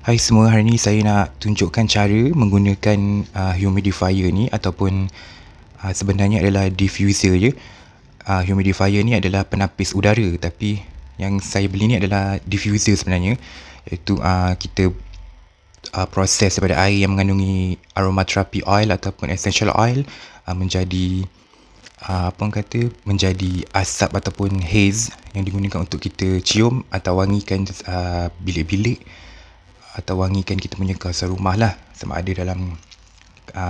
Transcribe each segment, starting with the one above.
Hai semua, hari ni saya nak tunjukkan cara menggunakan humidifier ni ataupun sebenarnya adalah diffuser je. Humidifier ni adalah penapis udara, tapi yang saya beli ni adalah diffuser sebenarnya, iaitu kita proses daripada air yang mengandungi aromatherapy oil ataupun essential oil menjadi menjadi asap ataupun haze yang digunakan untuk kita cium atau wangikan bilik-bilik atau wangikan kita punya kawasan rumah lah, sama ada dalam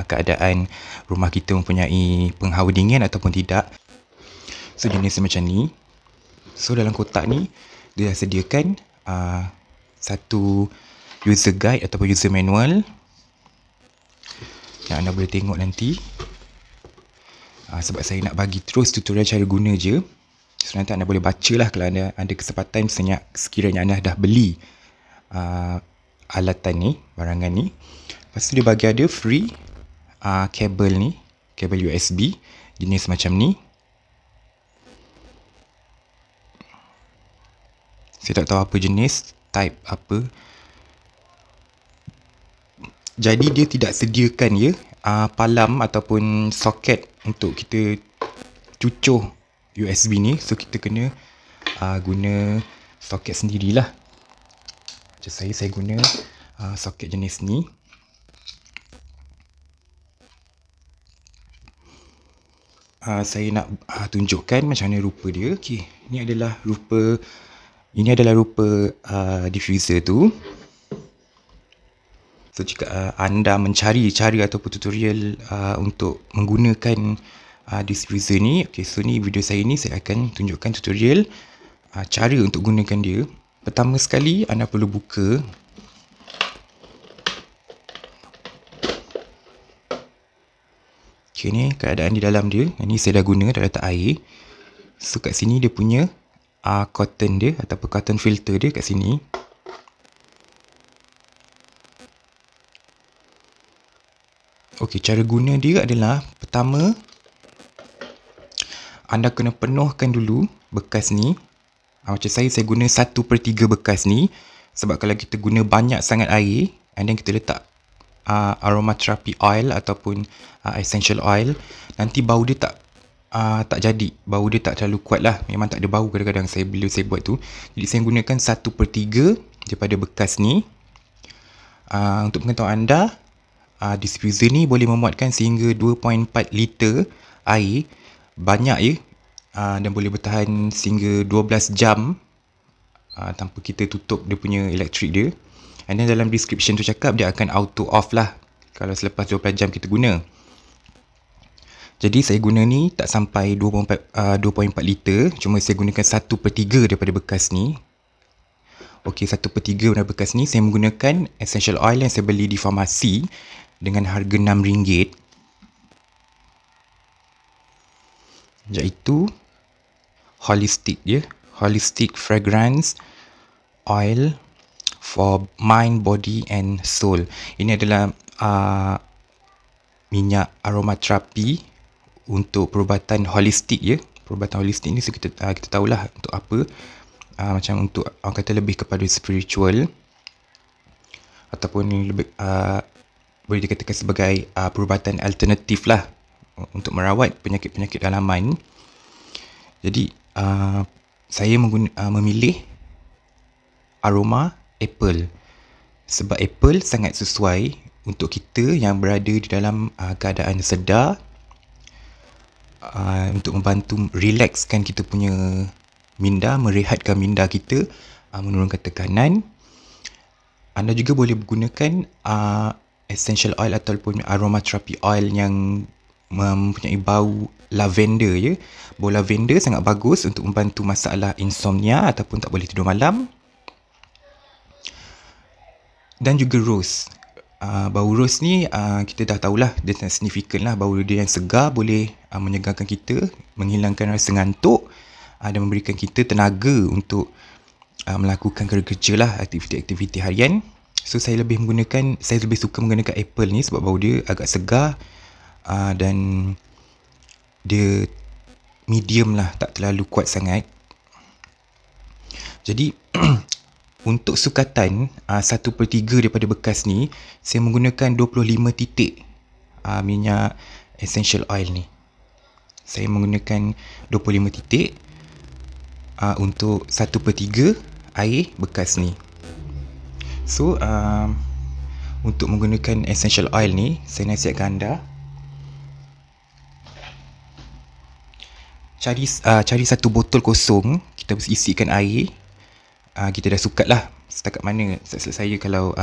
keadaan rumah kita mempunyai penghawa dingin ataupun tidak. So jenis macam ni. So dalam kotak ni dia dah sediakan satu user guide ataupun user manual yang anda boleh tengok nanti. Sebab saya nak bagi terus tutorial cara guna je, so nanti anda boleh baca lah kalau anda ada kesempatan, sekiranya anda dah beli alatan ni, barangan ni. Lepas tu dia bagi ada free kabel ni, kabel USB jenis macam ni. Saya tak tahu apa jenis, type apa. Jadi dia tidak sediakan ya palam ataupun soket untuk kita cucuk USB ni. So kita kena guna soket sendirilah. Macam saya guna soket jenis ni. Saya nak tunjukkan macam mana rupa dia. Okey, ini adalah rupa diffuser tu. So jika anda mencari cara ataupun tutorial untuk menggunakan diffuser ni, okey, so ni video saya ni saya akan tunjukkan tutorial cara untuk gunakan dia. Pertama sekali anda perlu buka okey, ni keadaan di dalam dia. Ini saya dah guna, dah letak air. So kat sini dia punya cotton dia ataupun cotton filter dia kat sini. Okey, cara guna dia adalah pertama anda kena penuhkan dulu bekas ni. Macam saya guna 1/3 bekas ni. Sebab kalau kita guna banyak sangat air and then kita letak aromatherapy oil ataupun essential oil, nanti bau dia tak jadi. Bau dia tak terlalu kuat lah. Memang tak ada bau kadang-kadang bila saya buat tu. Jadi saya gunakan 1/3 daripada bekas ni. Untuk pengetahuan anda, diffuser ni boleh memuatkan sehingga 2.4 liter air. Banyak ya. Dan boleh bertahan sehingga 12 jam tanpa kita tutup dia punya elektrik dia. And then dalam description tu cakap dia akan auto off lah kalau selepas 12 jam kita guna. Jadi saya guna ni tak sampai 2.4 liter. Cuma saya gunakan 1/3 daripada bekas ni. Okey, 1/3 daripada bekas ni saya menggunakan essential oil yang saya beli di farmasi dengan harga RM6, iaitu Holistic ya. Holistic Fragrance Oil for Mind, Body and Soul. Ini adalah minyak aromaterapi untuk perubatan holistik ya. Perubatan holistik ni kita tahulah untuk apa. Macam untuk orang kata lebih kepada spiritual ataupun lebih boleh dikatakan sebagai perubatan alternatif lah untuk merawat penyakit-penyakit dalaman. Jadi saya memilih aroma apple sebab apple sangat sesuai untuk kita yang berada di dalam keadaan sedar, untuk membantu relaxkan kita punya minda, merehatkan minda kita, menurunkan tekanan. Anda juga boleh menggunakan essential oil ataupun aromatherapy oil yang mempunyai bau lavender ya. Bau lavender sangat bagus untuk membantu masalah insomnia ataupun tak boleh tidur malam. Dan juga rose. Bau rose ni kita dah tahulah dia sangat signifikan lah. Bau dia yang segar boleh menyegarkan kita, menghilangkan rasa ngantuk dan memberikan kita tenaga untuk melakukan kerja lah, aktiviti-aktiviti harian. So saya lebih suka menggunakan apple ni sebab bau dia agak segar dan dia medium lah, tak terlalu kuat sangat. Jadi Untuk sukatan 1/3 daripada bekas ni, saya menggunakan 25 titik minyak essential oil ni. Saya menggunakan 25 titik untuk 1/3 air bekas ni. So, untuk menggunakan essential oil ni, saya nasihatkan anda cari satu botol kosong, kita isikan air. Kita dah sukat lah setakat mana. Saya kalau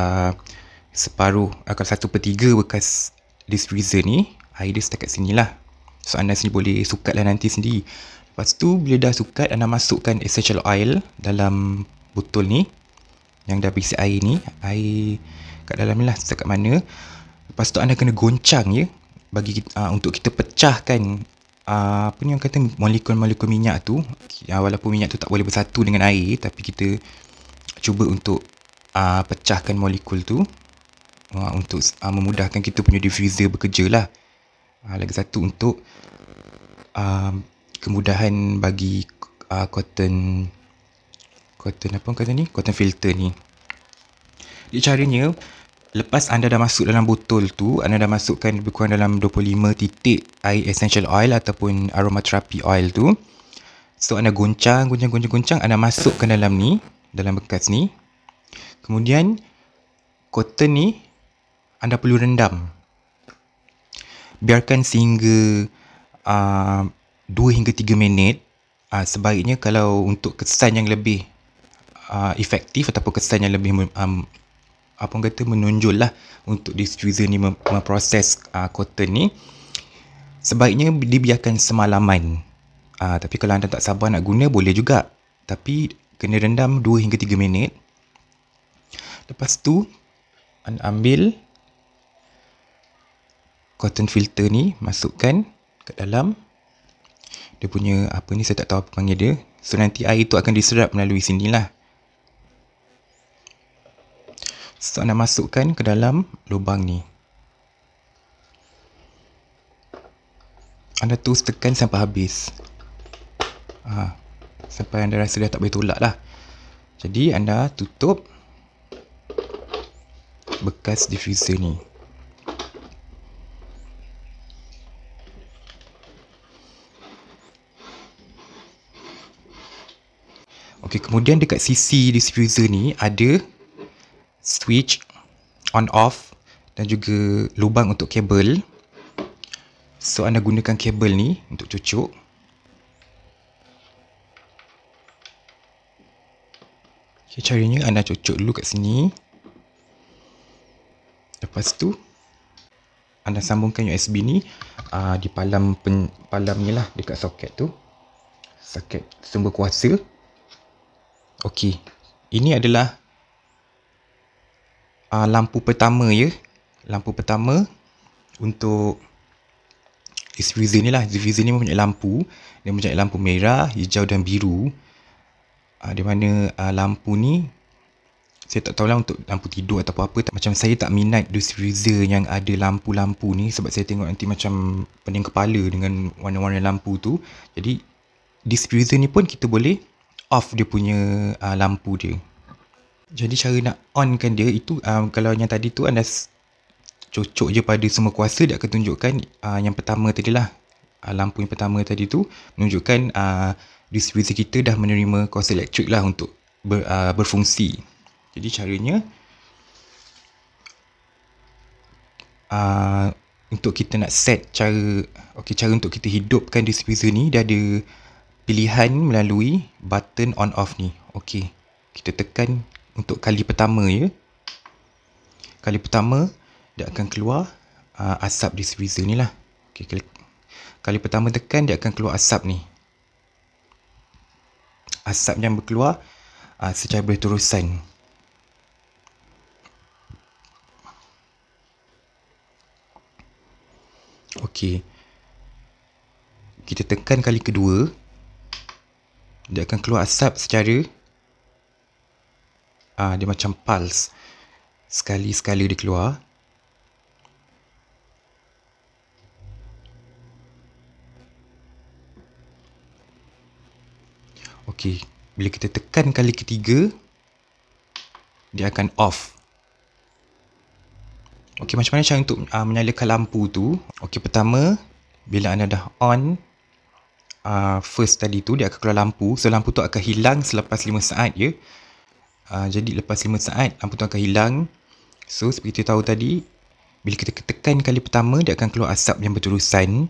separuh, kalau 1/3 bekas disk freezer ni, air dia setakat sini lah. So anda sendiri boleh sukat lah nanti sendiri. Lepas tu bila dah sukat, anda masukkan essential oil dalam botol ni yang dah berisi air ni, air kat dalam ni lah setakat mana. Lepas tu anda kena goncang ya, bagi untuk kita pecahkan apa ni orang kata, molekul-molekul minyak tu. Walaupun minyak tu tak boleh bersatu dengan air, tapi kita cuba untuk pecahkan molekul tu untuk memudahkan kita punya diffuser bekerja lah. Lagi satu untuk kemudahan bagi cotton apa orang kata ni, cotton filter ni. Jadi caranya, lepas anda dah masuk dalam botol tu, anda dah masukkan lebih kurang dalam 25 titik air essential oil ataupun aromatherapy oil tu. So anda goncang, anda masukkan dalam ni, dalam bekas ni. Kemudian cotton ni anda perlu rendam. Biarkan sehingga 2 hingga 3 minit. Sebaiknya kalau untuk kesan yang lebih efektif ataupun kesan yang lebih apa orang kata, menonjol lah untuk diffuser ni memproses cotton ni, sebaiknya dibiarkan semalaman. Tapi kalau anda tak sabar nak guna, boleh juga, tapi kena rendam 2 hingga 3 minit. Lepas tu anda ambil cotton filter ni, masukkan ke dalam. Dia punya apa ni, saya tak tahu apa panggil dia. So nanti air tu akan diserap melalui sini lah. So anda masukkan ke dalam lubang ni. Anda terus tekan sampai habis. Sampai anda rasa dah tak boleh tolak lah. Jadi anda tutup bekas diffuser ni. Okey, kemudian dekat sisi diffuser ni ada switch on off dan juga lubang untuk kabel. So anda gunakan kabel ni untuk cucuk. Okay, caranya anda cucuk dulu kat sini. Lepas tu anda sambungkan USB ni di palam ni lah, dekat soket tu, soket sumber kuasa. Okey, ini adalah lampu pertama ya. Lampu pertama untuk diffuser ni lah. Diffuser ni mempunyai lampu. Dia mempunyai lampu merah, hijau dan biru. Di mana lampu ni, saya tak tahulah untuk lampu tidur atau apa. Macam saya tak minat diffuser yang ada lampu-lampu ni, sebab saya tengok nanti macam pening kepala dengan warna-warna lampu tu. Jadi diffuser ni pun kita boleh off dia punya lampu dia. Jadi cara nak onkan dia itu, kalau yang tadi tu anda cocok je pada sumber kuasa, dia akan tunjukkan yang pertama tadi lah. Lampu yang pertama tadi tu menunjukkan diffuser kita dah menerima kuasa elektrik lah untuk berfungsi. Jadi caranya, untuk kita nak set cara untuk kita hidupkan diffuser ni, dia ada pilihan melalui button on off ni. Okey, kita tekan untuk kali pertama ya. Kali pertama dia akan keluar asap diffuser ni lah. Okey, kali pertama tekan, dia akan keluar asap ni. Asap yang berkeluar secara berterusan. Okey, kita tekan kali kedua, dia akan keluar asap secara dia macam pulse. Sekali-sekala dia keluar. Okey, bila kita tekan kali ketiga, dia akan off. Okey, macam mana cara untuk menyalakan lampu tu? Okey, pertama, bila anda dah on first tadi tu, dia akan keluar lampu. So, lampu tu akan hilang selepas 5 saat ya. Jadi, lepas 5 saat, lampu tu akan hilang. So, seperti kita tahu tadi, bila kita tekan kali pertama, dia akan keluar asap yang berterusan.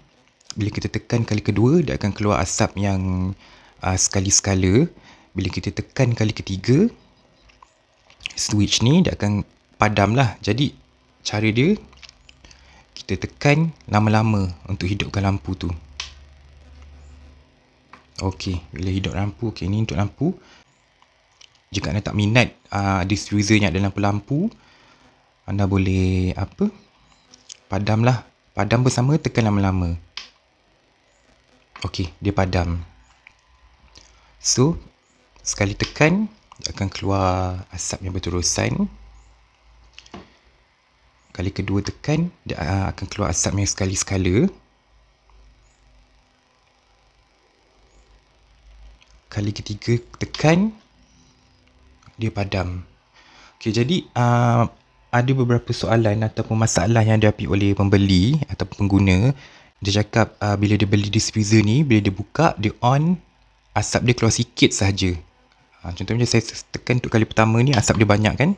Bila kita tekan kali kedua, dia akan keluar asap yang sekali-sekala. Bila kita tekan kali ketiga, switch ni dia akan padam lah. Jadi, cara dia, kita tekan lama-lama untuk hidupkan lampu tu. Okey, bila hidup lampu, okey, ni untuk lampu. Jika anda tak minat diffuser yang ada lampu-lampu, anda boleh padam lah. Padam bersama, tekan lama-lama. Okey, dia padam. So, sekali tekan, dia akan keluar asap yang berterusan. Kali kedua tekan, dia akan keluar asap yang sekali-sekala. Kali ketiga tekan, dia padam. Okey, jadi ada beberapa soalan ataupun masalah yang dihadapi oleh pembeli atau pengguna. Dia cakap bila dia beli diffuser ni, bila dia buka, dia on, asap dia keluar sikit sahaja. Contohnya saya tekan untuk kali pertama ni, asap dia banyak kan.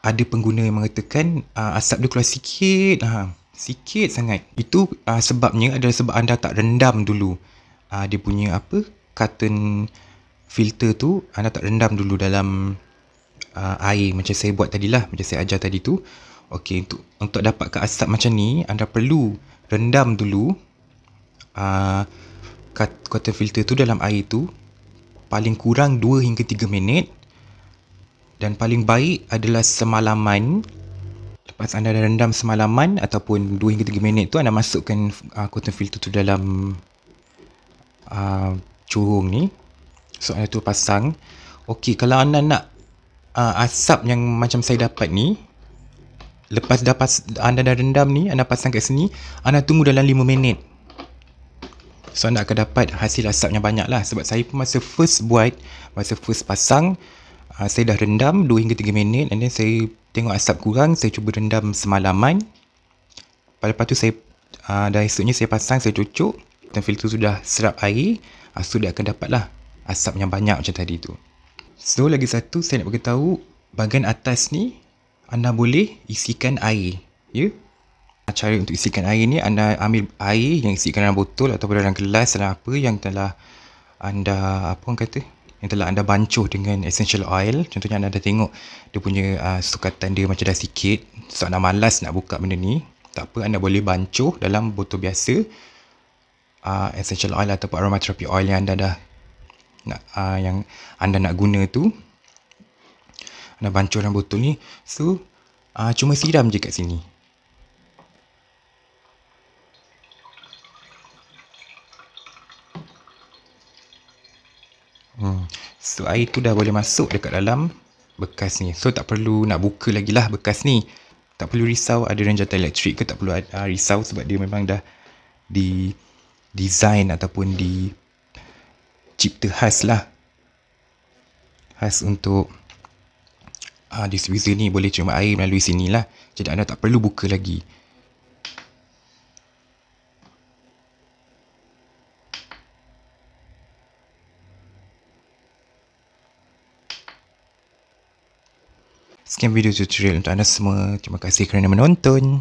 Ada pengguna yang mengatakan asap dia keluar sikit, sikit sangat. Itu sebabnya adalah sebab anda tak rendam dulu dia punya carton filter tu. Anda tak rendam dulu dalam air macam saya buat tadilah, macam saya ajar tadi tu. Okey, untuk dapatkan asap macam ni, anda perlu rendam dulu carton filter tu dalam air tu paling kurang 2 hingga 3 minit. Dan paling baik adalah semalaman. Lepas anda dah rendam semalaman ataupun 2 hingga 3 minit tu, anda masukkan cotton filter tu dalam curung ni. So, anda tu pasang. Okey, kalau anda nak asap yang macam saya dapat ni, lepas anda dah rendam ni, anda pasang kat sini, anda tunggu dalam 5 minit. So, anda akan dapat hasil asap yang banyak lah. Sebab saya pun masa first pasang, saya dah rendam 2 hingga 3 minit, and then saya tengok asap kurang, saya cuba rendam semalaman. Lepas tu saya dah esoknya saya pasang, saya cucuk, dan filter sudah serap air, so dia akan dapatlah asap yang banyak macam tadi tu. So, lagi satu saya nak beritahu, bahagian atas ni anda boleh isikan air, ya. Cara untuk isikan air ni, anda ambil air yang isikan dalam botol ataupun dalam gelas dalam apa yang telah anda yang telah anda bancuh dengan essential oil. Contohnya anda dah tengok dia punya sukatan dia macam dah sikit. So, anda malas nak buka benda ni, tak apa, anda boleh bancuh dalam botol biasa essential oil ataupun aromatherapy oil yang anda dah yang anda nak guna tu. Anda bancuh dalam botol ni. So, cuma siram je kat sini. So, air tu dah boleh masuk dekat dalam bekas ni. So, tak perlu nak buka lagi lah bekas ni. Tak perlu risau ada ranjatan elektrik ke, tak perlu risau sebab dia memang dah di design ataupun dicipta khas lah. Khas untuk diffuser ni boleh cuma air melalui sini lah. Jadi, anda tak perlu buka lagi. Sekian video tutorial untuk anda semua. Terima kasih kerana menonton.